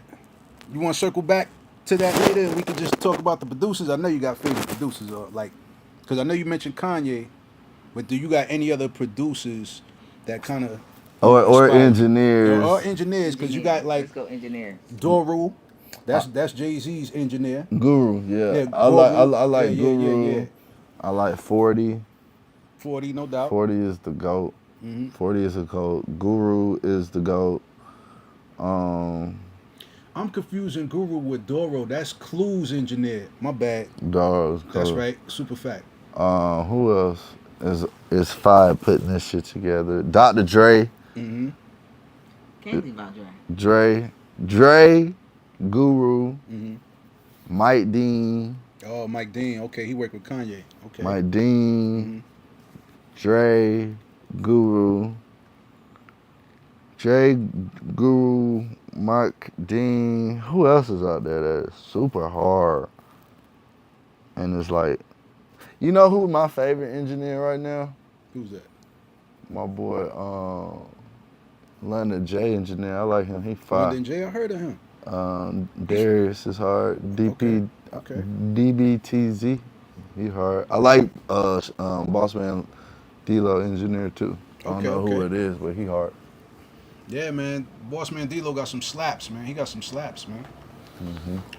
You want to circle back to that later and we can just talk about the producers? I know you got favorite producers, or like, because I know you mentioned Kanye, but do you got any other producers that kind of... Or engineers. Or engineers, because you got like... Let's go engineers. Doru. That's Jay-Z's engineer. Guru, yeah. Yeah, I like yeah, Guru. yeah. I like 40. 40, no doubt. 40 is the GOAT. 40 is the GOAT. Guru is the GOAT. I'm confusing Guru with Doro. That's Clue's engineer. My bad. Doro's That's cool. right. Super fact. Who else is five putting this shit together? Dr. Dre. Can't think about Dre. Dre, Guru, Mike Dean. Oh, Mike Dean. Okay, he worked with Kanye. Okay. Mike Dean, Dre, Guru, Mike Dean. Who else is out there that is super hard? And it's like, you know who my favorite engineer right now? Who's that? My boy, London J engineer. I like him. He fire. London J. I heard of him. Darius is hard. DP, Okay. DBTZ, he hard. I like Bossman D-Lo engineer too. I don't know who it is, but he hard. Yeah, man. Boss Man D-Lo got some slaps, man. He got some slaps, man.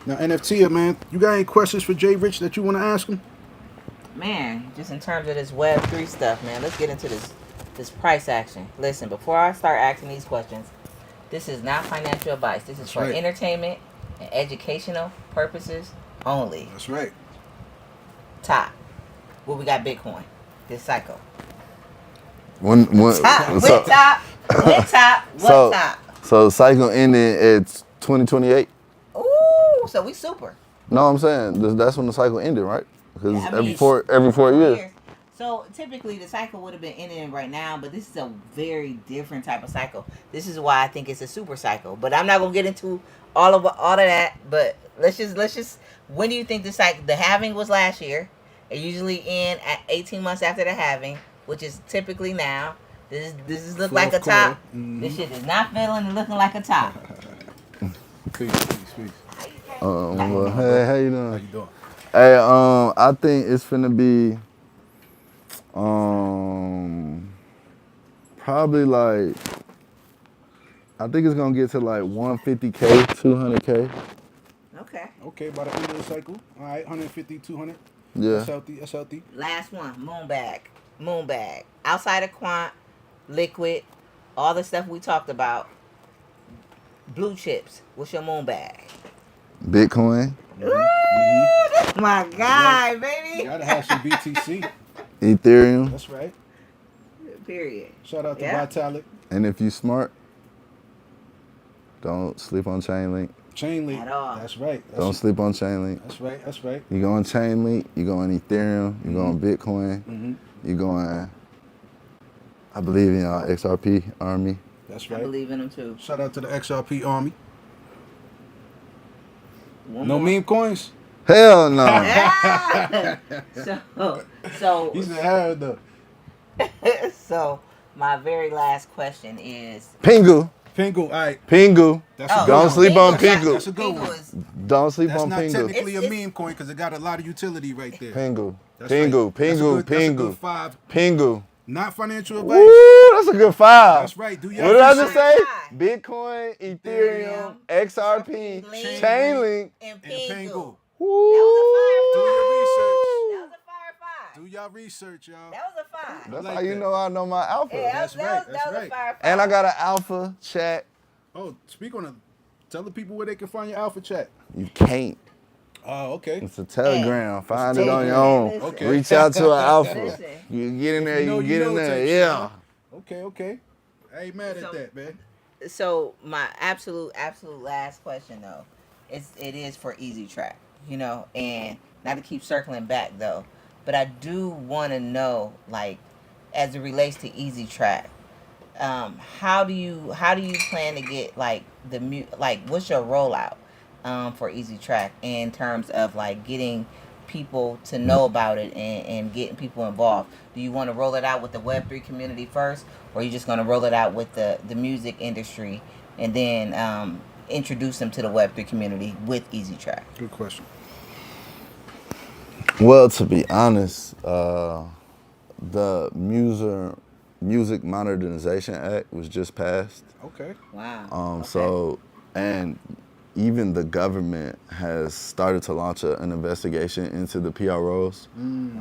Now, NFT, man, you got any questions for JRich that you want to ask him? Man, just in terms of this Web3 stuff, man, let's get into this price action. Listen, before I start asking these questions, this is not financial advice. This is for entertainment and educational purposes only. That's right. Top. What we got Bitcoin this cycle. When Top. so, Top. What top? What top? So the cycle ended at 2028. Ooh, so we super. No, I'm saying that's when the cycle ended, right? Because Yeah, I mean, every 4 years. So typically the cycle would have been ending right now, but this is a very different type of cycle. This is why I think it's a super cycle. But I'm not gonna get into all of that. But let's just. When do you think the halving was last year? It usually end at 18 months after the halving, which is typically now. This is look like a top. This shit is not feeling and looking like a top. Peace. Well, hey, how you doing? How you doing? Hey, I think it's finna be, probably like, I think it's gonna get to like 150K, 200K. Okay, by the end of the cycle. All right, 150, 200. Yeah. That's healthy. Last one, Moonbag. Outside of Quant, Liquid, all the stuff we talked about. Blue chips. What's your Moonbag? Bitcoin. That's my guy, baby. You gotta have some BTC. Ethereum. That's right. Period. Shout out to Vitalik. And if you smart, don't sleep on Chainlink. Chainlink. At all. That's right. Don't sleep on Chainlink. That's right. You go on Chainlink, you go on Ethereum, you go on Bitcoin, you go on, I believe in y'all, XRP Army. That's right. I believe in them too. Shout out to the XRP Army. One No more. meme coins? Hell no. So He said, hell no. so my very last question is Pingu. Pingu, all right. Pingu. That's a good Don't one. sleep on Pingu. That's a good one. is Don't sleep That's on not Pingu. technically a It's- meme coin because it got a lot of utility right there. Pingu. That's Pingu. right. That's a Pingu. good- that's a Pingu. good 5. Pingu. Not financial advice. Woo, that's a good 5. That's right. Do What y'all did I just say? Five. Bitcoin, Ethereum, XRP, Chainlink, Chainlink. and And Pingu. Pingu. Woo. Do your research. That was a fire five. Do y'all research, y'all. That was a five. That's like how you that. know I know my alpha. Yeah, That's that right, was that's a right. fire five. And I got an alpha chat. Oh, speak on it. Tell the people where they can find your alpha chat. You can't. Oh, okay. It's a telegram. Find It's a it on your telegram. own. Listen. Okay. Reach out to an alpha. Listen. You get in there, If you know, you you get in know there. type shit, Yeah. huh? Okay. I ain't mad So- at that, man. So my absolute last question though, it is for Easy Track, and not to keep circling back though, but I do want to know, like, as it relates to Easy Track, how do you plan to get like what's your rollout for Easy Track in terms of like getting people to know about it and getting people involved? Do you want to roll it out with the Web3 community first, or are you just going to roll it out with the music industry and then introduce them to the Web3 community with Easy Track? Good question. Well, to be honest, the Music Modernization Act was just passed. Okay. Wow. So, and even the government has started to launch an investigation into the PROs.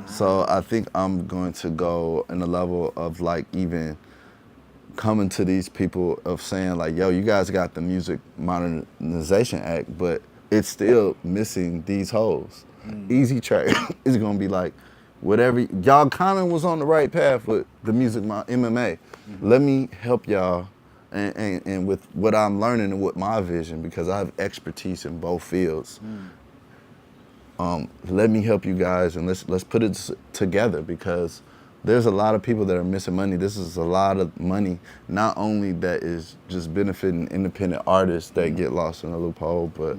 So I think I'm going to go in the level of like even coming to these people of saying like, yo, you guys got the Music Modernization Act, but it's still missing these holes. Easy Track is gonna be like, whatever, y'all kind of was on the right path with the music MMA. Let me help y'all and with what I'm learning and with my vision, because I have expertise in both fields. Let me help you guys, and let's put it together, because there's a lot of people that are missing money. This is a lot of money, not only that is just benefiting independent artists that get lost in a loophole, but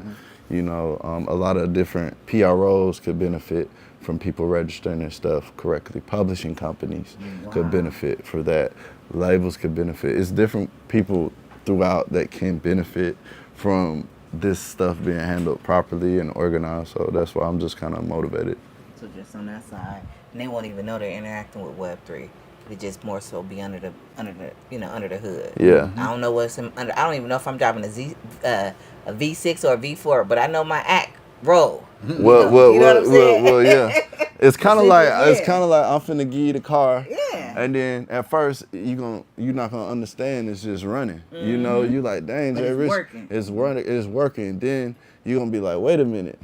you know, a lot of different PROs could benefit from people registering their stuff correctly. Publishing companies could benefit for that. Labels could benefit. It's different people throughout that can benefit from this stuff being handled properly and organized. So that's why I'm just kind of motivated. So just on that side, and they won't even know they're interacting with Web3. They just more so be under the under the hood. Yeah. I don't know what's under. I don't even know if I'm driving a V6 or a V4, but I know my act roll. Well, yeah. It's kind of like Yeah. it's kind of like I'm finna give you the car. Yeah. And then at first you're not gonna understand it's just running. You know, you like, dang, But it's JRich, working. it's working. Then you're gonna be like, wait a minute.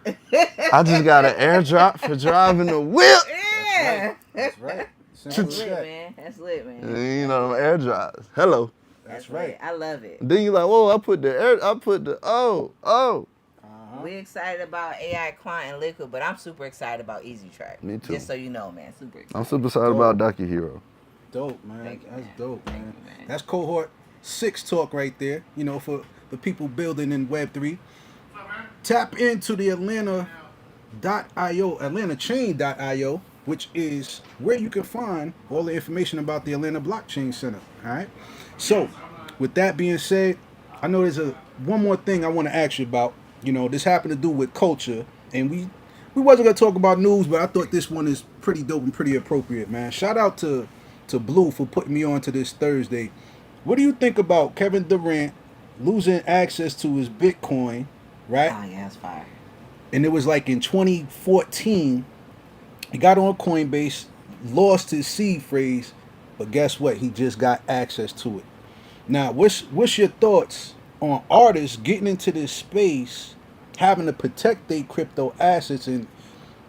I just got an airdrop for driving the whip. Yeah. That's right. That's Simple lit, check. man. That's lit, man. And, you know, them airdrops. Hello. That's lit. right. I love it. Then you like, whoa, I put the oh. We're excited about AI Quant and Liquid, but I'm super excited about Easy Track. Me too. Just so you know, man. Super excited. I'm super excited about Ducky Hero. Dope, man. Thank you, That's man. dope, Thank man. you, man. That's cohort 6 talk right there. You know, for the people building in Web3. Tap into the Atlanta.io, AtlantaChain.io, which is where you can find all the information about the Atlanta Blockchain Center. All right. So, with that being said, I know there's one more thing I want to ask you about. You know, this happened to do with culture, and we wasn't gonna talk about news, but I thought this one is pretty dope and pretty appropriate, man. Shout out to Blue for putting me on to this Thursday. What do you think about Kevin Durant losing access to his Bitcoin, right? Oh, yeah, that's fire. And it was like in 2014, he got on Coinbase, lost his seed phrase, but guess what? He just got access to it. Now, what's your thoughts on artists getting into this space, having to protect their crypto assets, and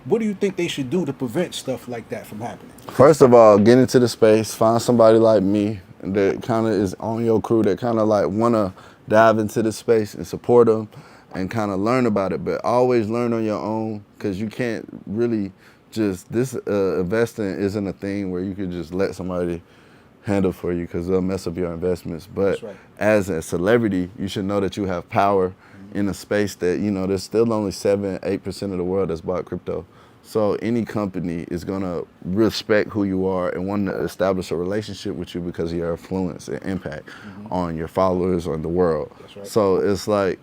what do you think they should do to prevent stuff like that from happening? First of all, get into the space, find somebody like me that kind of is on your crew that kind of like want to dive into the space and support them and kind of learn about it, but always learn on your own, because you can't really just, investing isn't a thing where you could just let somebody handle for you, because they'll mess up your investments. But right. as a celebrity, you should know that you have power in a space that, you know, there's still only 7-8% of the world that's bought crypto. So any company is gonna respect who you are and want to establish a relationship with you because of your influence and impact on your followers or the world. That's right. So it's like,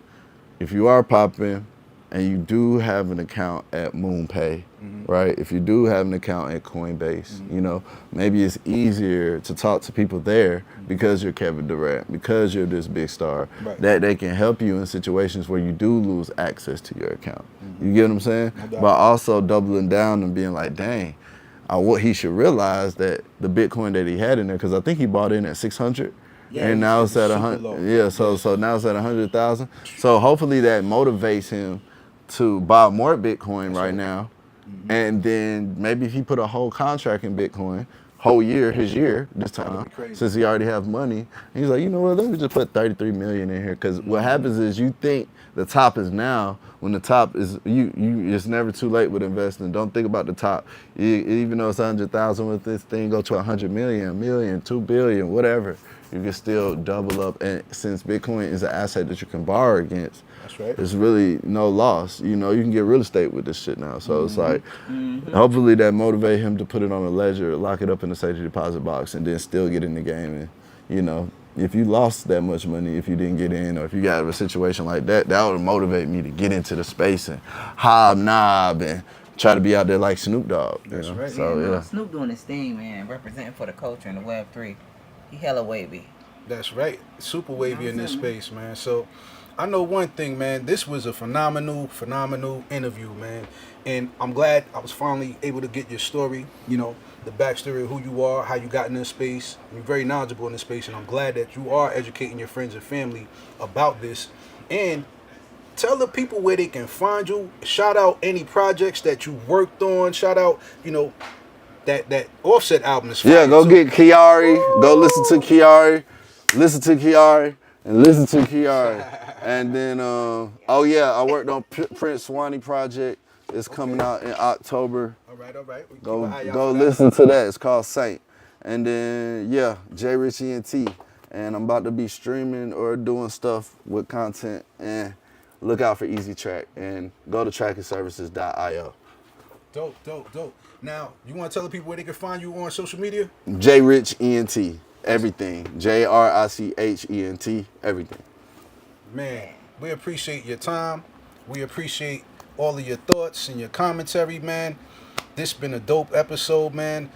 if you are popping and you do have an account at MoonPay, right? If you do have an account at Coinbase, you know, maybe it's easier to talk to people there because you're Kevin Durant, because you're this big star, Right. that they can help you in situations where you do lose access to your account. You get what I'm saying? No doubt. But also doubling down and being like, dang, what he should realize that the Bitcoin that he had in there, because I think he bought in at 600. Yeah, And now it's it's at super 100. low. Yeah, so now it's at 100,000. So hopefully that motivates him to buy more Bitcoin right now. And then maybe if he put a whole contract in Bitcoin, whole year, his year this time, crazy. since he already have money, and he's like, you know what, let me just put 33 million in here. Because what happens is you think the top is now, when the top is, you it's never too late with investing. Don't think about the top. Even though it's 100,000 with this thing, go to 100 million, 2 billion, whatever. You can still double up. And since Bitcoin is an asset that you can borrow against, That's right. it's really no loss. You know, you can get real estate with this shit now. So it's like, hopefully that motivate him to put it on a ledger, lock it up in the safety deposit box, and then still get in the game. And, you know, if you lost that much money, if you didn't get in, or if you got a situation like that, that would motivate me to get into the space and hobnob and try to be out there like Snoop Dogg. That's right. So, no, yeah. Snoop doing his thing, man. Representing for the culture and the Web3. He hella wavy. That's right. Super wavy in this space, man. So I know one thing, man. This was a phenomenal interview, man. And I'm glad I was finally able to get your story, you know, the backstory of who you are, how you got in this space. You're very knowledgeable in this space, and I'm glad that you are educating your friends and family about this. And tell the people where they can find you. Shout out any projects that you worked on. Shout out, you know, that Offset album is fire. Yeah, go too. get Kiari. Go listen to Kiari. Listen to Kiari. And listen to Kiari. And then, oh yeah, I worked on Prince Swanee project. It's coming out in October. All right. We Go keep an eye out go for that. listen to that. It's called Saint. And then, yeah, JRich ENT. And I'm about to be streaming or doing stuff with content. And look out for Easy Track. And go to trackingservices.io. Dope. Now, you want to tell the people where they can find you on social media? JRich ENT. Everything. JRICHENT. Everything. Man, we appreciate your time. We appreciate all of your thoughts and your commentary, man. This been a dope episode, man.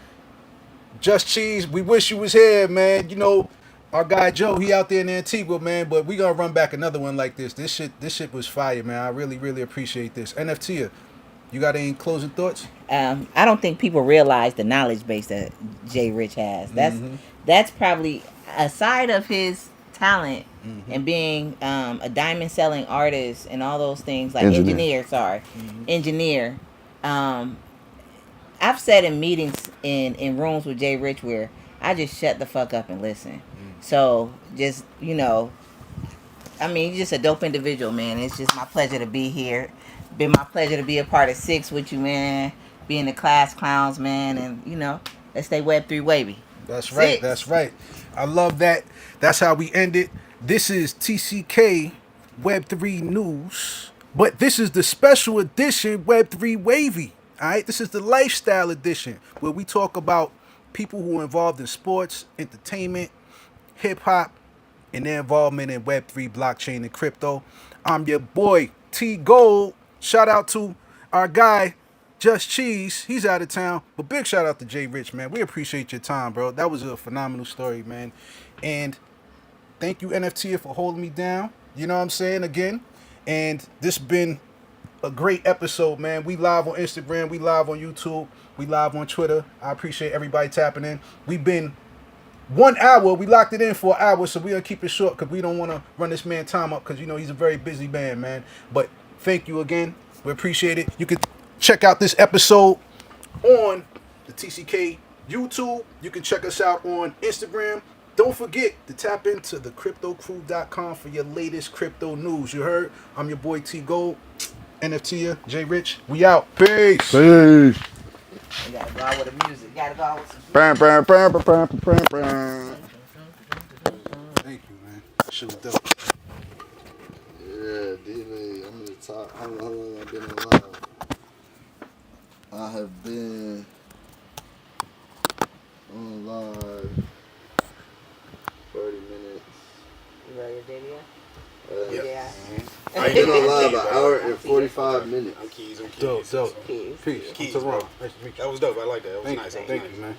Just Cheese, we wish you was here, man. You know, our guy Joe, he out there in Antigua, man. But we gonna run back another one like this. This shit was fire, man. I really appreciate this. NFT, you got any closing thoughts? I don't think people realize the knowledge base that JRich has. That's probably, aside of his talent and being a diamond selling artist and all those things, like engineer. I've said in meetings in rooms with JRich where I just shut the fuck up and listen. So just, you know, I mean, you're just a dope individual, man. It's just my pleasure to be here. Been my pleasure to be a part of 6 with you, man. Being the class clowns, man. And, you know, let's stay Web3 Wavy. That's right. 6. That's right. I love that. That's how we end it. This is TCK Web3 News. But this is the special edition Web3 Wavy. All right? This is the lifestyle edition where we talk about people who are involved in sports, entertainment, hip-hop, and their involvement in Web3, blockchain, and crypto. I'm your boy, T Gold. Shout out to our guy, Just Cheese. He's out of town. But big shout out to JRich, man. We appreciate your time, bro. That was a phenomenal story, man. And thank you, NFT, for holding me down. You know what I'm saying? Again. And this been a great episode, man. We live on Instagram. We live on YouTube. We live on Twitter. I appreciate everybody tapping in. We've been 1 hour. We locked it in for an hour, so we're going to keep it short because we don't want to run this man time up because, you know, he's a very busy man. But thank you again. We appreciate it. You can check out this episode on the TCK YouTube. You can check us out on Instagram. Don't forget to tap into thecryptocrew.com for your latest crypto news. You heard? I'm your boy T Gold. NFT, JRich. We out. Peace. You gotta go out with the music. You gotta go out with some... Thank you, man. Shit was dope. Yeah, D-Lee, I'm in the top. How long I've been alive? I have been on live 30 minutes. You ready, video? Yeah. Yeah. I've been on live an hour and 45 minutes. I'm Keys. Dope. Keys. Peace. Keys, I'm Teron. bro. Nice to meet you. That was dope. I like that. That was Thank nice. you. That was Thank nice. you, man.